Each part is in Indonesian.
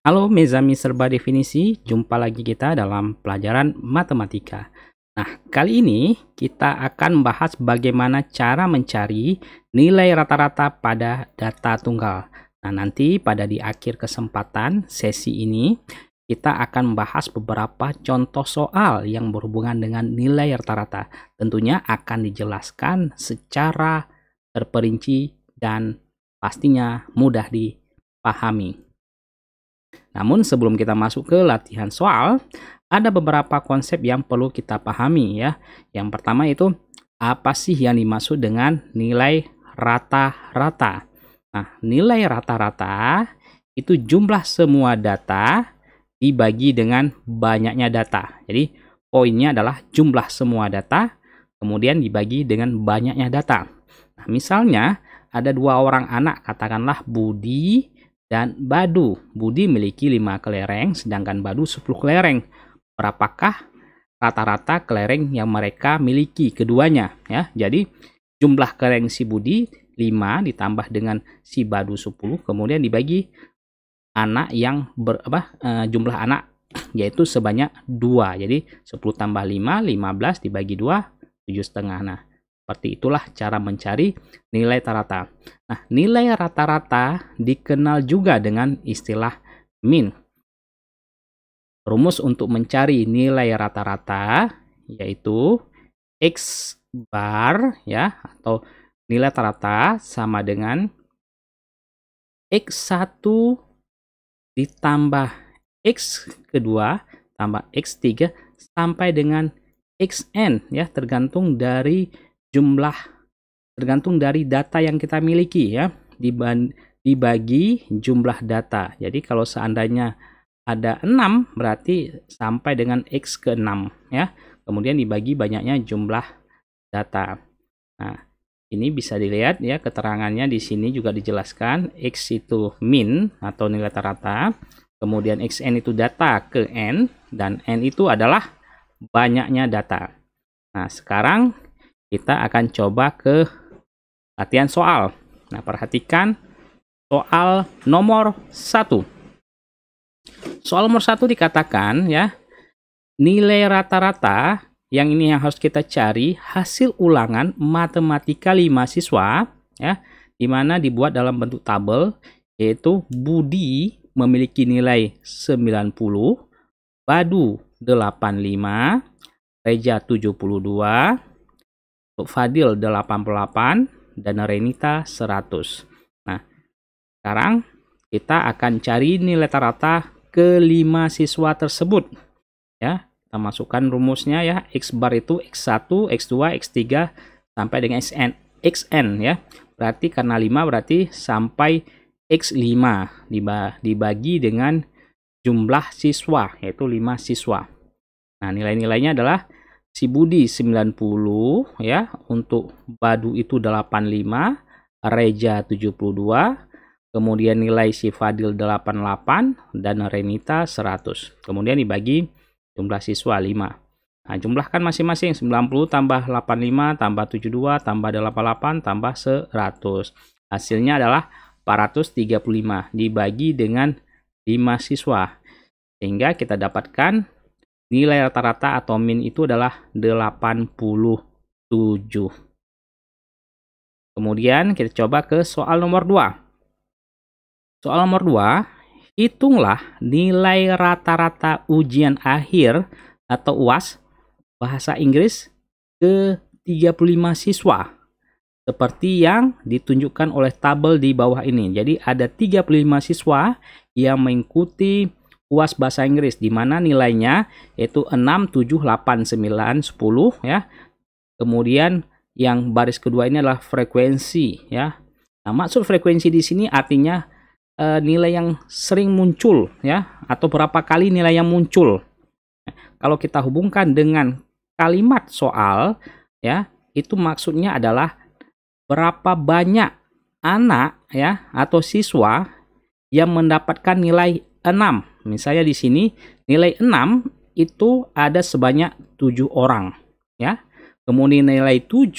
Halo Mezami Serba Definisi, jumpa lagi kita dalam pelajaran matematika. Nah, kali ini kita akan membahas bagaimana cara mencari nilai rata-rata pada data tunggal. Nah, nanti pada di akhir kesempatan sesi ini, kita akan membahas beberapa contoh soal yang berhubungan dengan nilai rata-rata. Tentunya akan dijelaskan secara terperinci dan pastinya mudah dipahami. Namun sebelum kita masuk ke latihan soal, ada beberapa konsep yang perlu kita pahami ya. Yang pertama itu, apa sih yang dimaksud dengan nilai rata-rata? Nah, nilai rata-rata itu jumlah semua data dibagi dengan banyaknya data. Jadi, poinnya adalah jumlah semua data, kemudian dibagi dengan banyaknya data. Nah, misalnya ada dua orang anak, katakanlah Budi dan Badu. Budi memiliki 5 kelereng, sedangkan Badu 10 kelereng. Berapakah rata-rata kelereng yang mereka miliki keduanya? Ya, jadi jumlah kelereng si Budi 5 ditambah dengan si Badu 10, kemudian dibagi anak yang jumlah anak yaitu sebanyak 2. Jadi 10 tambah 5, 15 dibagi 2, 7,5. Nah, seperti itulah cara mencari nilai rata-rata. Nah, nilai rata-rata dikenal juga dengan istilah min. Rumus untuk mencari nilai rata-rata yaitu X bar ya, atau nilai rata-rata sama dengan X1 ditambah X kedua tambah X3 sampai dengan Xn ya, tergantung dari data yang kita miliki ya, dibagi jumlah data. Jadi kalau seandainya ada 6 berarti sampai dengan X ke 6 ya. Kemudian dibagi banyaknya jumlah data. Nah, ini bisa dilihat ya, keterangannya di sini juga dijelaskan. X itu min atau nilai rata-rata. Kemudian Xn itu data ke n, dan n itu adalah banyaknya data. Nah, sekarang kita akan coba ke latihan soal. Nah, perhatikan soal nomor 1. Soal nomor 1 dikatakan ya, nilai rata-rata yang ini yang harus kita cari hasil ulangan matematika 5 siswa ya, di mana dibuat dalam bentuk tabel, yaitu Budi memiliki nilai 90, Badu 85, Reja 72, Fadil 88, dan Renita 100. Nah, sekarang kita akan cari nilai rata-rata ke-5 siswa tersebut. Ya, kita masukkan rumusnya ya. X bar itu X1, X2, X3 sampai dengan Xn ya. Berarti karena 5 berarti sampai X5 dibagi dengan jumlah siswa, yaitu 5 siswa. Nah, nilai-nilainya adalah si Budi 90 ya, untuk Badu itu 85, Reja 72, kemudian nilai si Fadil 88 dan Renita 100. Kemudian dibagi jumlah siswa 5. Nah, jumlahkan masing-masing 90 tambah 85 tambah 72 tambah 88 tambah 100. Hasilnya adalah 435 dibagi dengan 5 siswa. Sehingga kita dapatkan nilai rata-rata atau min itu adalah 87. Kemudian kita coba ke soal nomor 2. Soal nomor 2, hitunglah nilai rata-rata ujian akhir atau UAS bahasa Inggris ke 35 siswa. Seperti yang ditunjukkan oleh tabel di bawah ini. Jadi ada 35 siswa yang mengikuti UAS bahasa Inggris, di mana nilainya yaitu 6, 7, 8, 9, 10 ya. Kemudian yang baris kedua ini adalah frekuensi ya. Nah, maksud frekuensi di sini artinya nilai yang sering muncul ya, atau berapa kali nilai yang muncul. Kalau kita hubungkan dengan kalimat soal ya, itu maksudnya adalah berapa banyak anak ya atau siswa yang mendapatkan nilai 6. Misalnya di sini nilai 6 itu ada sebanyak 7 orang ya. Kemudian nilai 7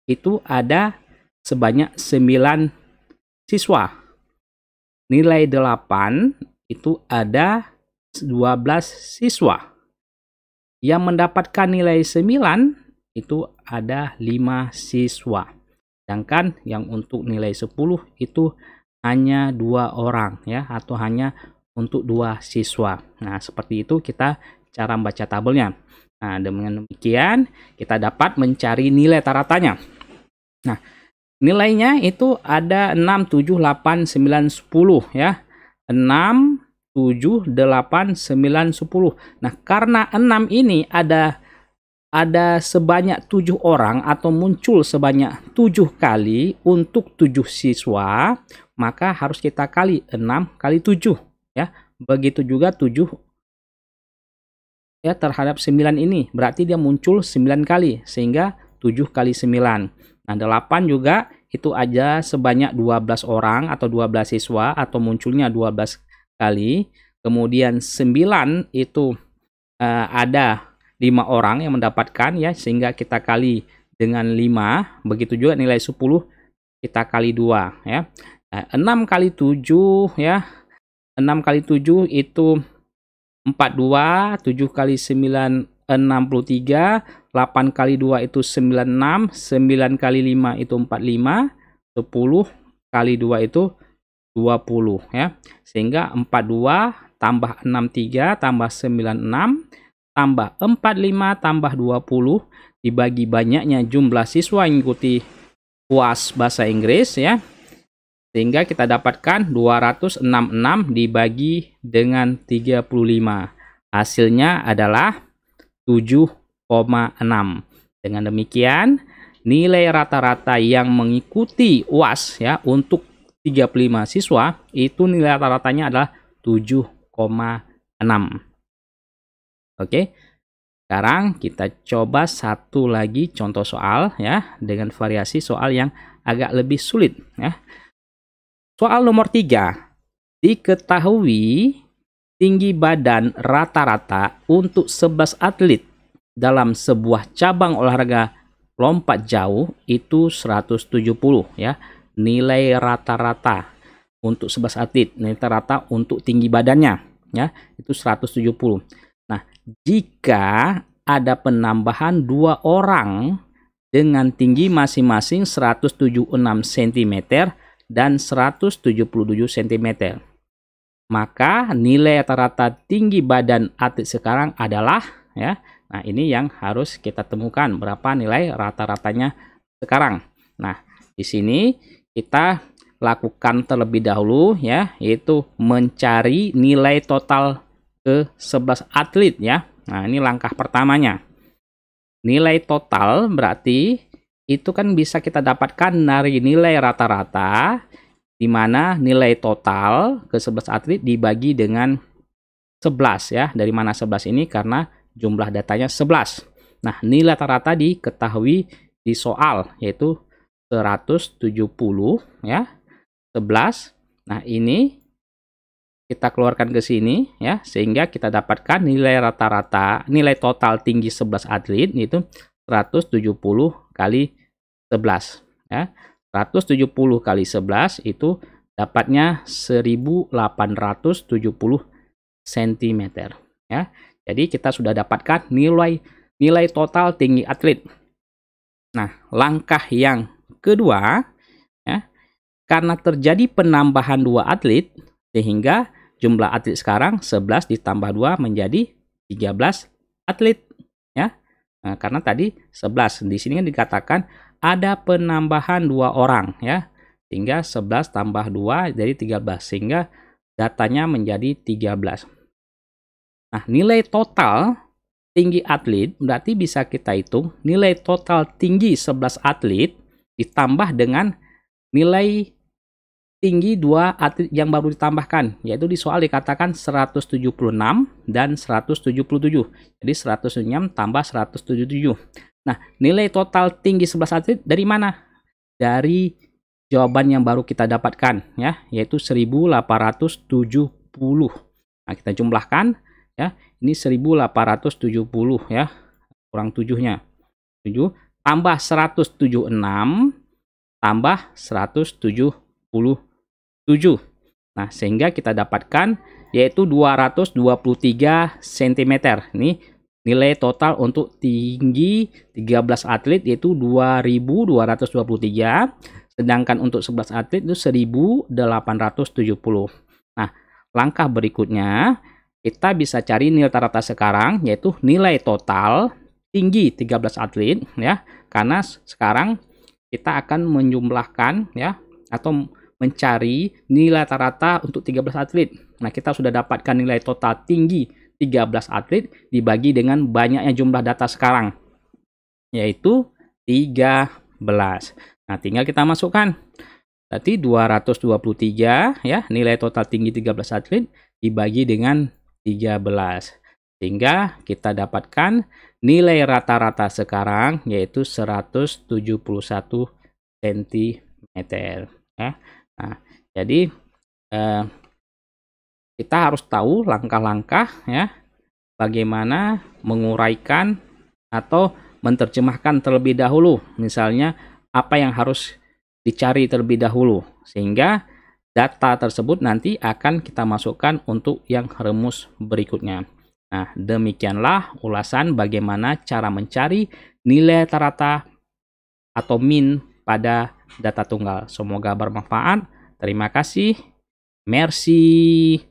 itu ada sebanyak 9 siswa. Nilai 8 itu ada 12 siswa. Yang mendapatkan nilai 9 itu ada 5 siswa. Sedangkan yang untuk nilai 10 itu hanya 2 orang ya, atau hanya untuk 2 siswa. Nah, seperti itu kita cara membaca tabelnya. Nah, dengan demikian kita dapat mencari nilai rata-ratanya. Nah, nilainya itu ada 6, 7, 8, 9, 10 ya. 6, 7, 8, 9, 10. Nah, karena 6 ini ada sebanyak 7 orang atau muncul sebanyak 7 kali untuk 7 siswa, maka harus kita kali 6 kali 7 ya. Begitu juga 7 ya terhadap 9 ini, berarti dia muncul 9 kali, sehingga 7 kali 9. Nah, 8 juga itu aja sebanyak 12 orang atau 12 siswa atau munculnya 12 kali. Kemudian 9 itu ada 5 orang yang mendapatkan ya, sehingga kita kali dengan 5. Begitu juga nilai 10 kita kali 2 ya. Nah, 6 kali 7 ya. 6 kali 7 itu 42, 7 kali 9 63, 8 kali 2 itu 96, 9 kali 5 itu 45, 10 kali 2 itu 20 ya. Sehingga 42 tambah 63 tambah 96 tambah 45 tambah 20 dibagi banyaknya jumlah siswa yang mengikuti UAS bahasa Inggris ya. Sehingga kita dapatkan 266 dibagi dengan 35. Hasilnya adalah 7,6. Dengan demikian, nilai rata-rata yang mengikuti UAS ya untuk 35 siswa itu nilai rata-ratanya adalah 7,6. Oke. Sekarang kita coba satu lagi contoh soal ya dengan variasi soal yang agak lebih sulit ya. Soal nomor 3. Diketahui tinggi badan rata-rata untuk 11 atlet dalam sebuah cabang olahraga lompat jauh itu 170 ya. Nilai rata-rata untuk 11 atlet, nilai rata untuk tinggi badannya ya, itu 170. Nah, jika ada penambahan 2 orang dengan tinggi masing-masing 176 cm dan 177 cm, maka nilai rata-rata tinggi badan atlet sekarang adalah ya. Nah, ini yang harus kita temukan berapa nilai rata-ratanya sekarang. Nah, di sini kita lakukan terlebih dahulu ya, yaitu mencari nilai total ke 11 atlet ya. Nah, ini langkah pertamanya. Nilai total berarti itu kan bisa kita dapatkan dari nilai rata-rata, di mana nilai total ke 11 atlet dibagi dengan 11 ya. Dari mana 11 ini? Karena jumlah datanya 11. Nah, nilai rata-rata diketahui di soal, yaitu 170 ya. 11. Nah, ini kita keluarkan ke sini ya, sehingga kita dapatkan nilai rata-rata, nilai total tinggi 11 atlet yaitu 170 kali 11 ya. 170 kali 11 itu dapatnya 1870 cm ya. Jadi kita sudah dapatkan nilai total tinggi atlet. Nah, langkah yang kedua ya, karena terjadi penambahan 2 atlet sehingga jumlah atlet sekarang 11 ditambah 2 menjadi 13 atlet ya. Nah, karena tadi 11, di sini kan dikatakan ada penambahan 2 orang ya. Sehingga 11 tambah 2 jadi 13, sehingga datanya menjadi 13. Nah, nilai total tinggi atlet berarti bisa kita hitung nilai total tinggi 11 atlet ditambah dengan nilai tinggi 2 atlet yang baru ditambahkan, yaitu di soal dikatakan 176 dan 177. Jadi 106 tambah 177. Nah, nilai total tinggi 11 atlet dari mana? Dari jawaban yang baru kita dapatkan ya, yaitu 1870. Nah, kita jumlahkan ya. Ini 1870 ya. Kurang 7-nya. 7 tambah 176 tambah 177. Nah, sehingga kita dapatkan yaitu 223 cm. Ini nilai total untuk tinggi 13 atlet yaitu 2223, sedangkan untuk 11 atlet itu 1870. Nah, langkah berikutnya kita bisa cari nilai rata-rata sekarang yaitu nilai total tinggi 13 atlet ya. Karena sekarang kita akan menjumlahkan ya atau mencari nilai rata-rata untuk 13 atlet. Nah, kita sudah dapatkan nilai total tinggi 13 atlet dibagi dengan banyaknya jumlah data sekarang, yaitu 13. Nah, tinggal kita masukkan. Berarti 223 ya, nilai total tinggi 13 atlet dibagi dengan 13. Sehingga kita dapatkan nilai rata-rata sekarang yaitu 171 cm ya. Nah, jadi kita harus tahu langkah-langkah ya bagaimana menguraikan atau menerjemahkan terlebih dahulu. Misalnya apa yang harus dicari terlebih dahulu sehingga data tersebut nanti akan kita masukkan untuk yang rumus berikutnya. Nah, demikianlah ulasan bagaimana cara mencari nilai rata-rata atau min pada data tunggal. Semoga bermanfaat. Terima kasih. Merci.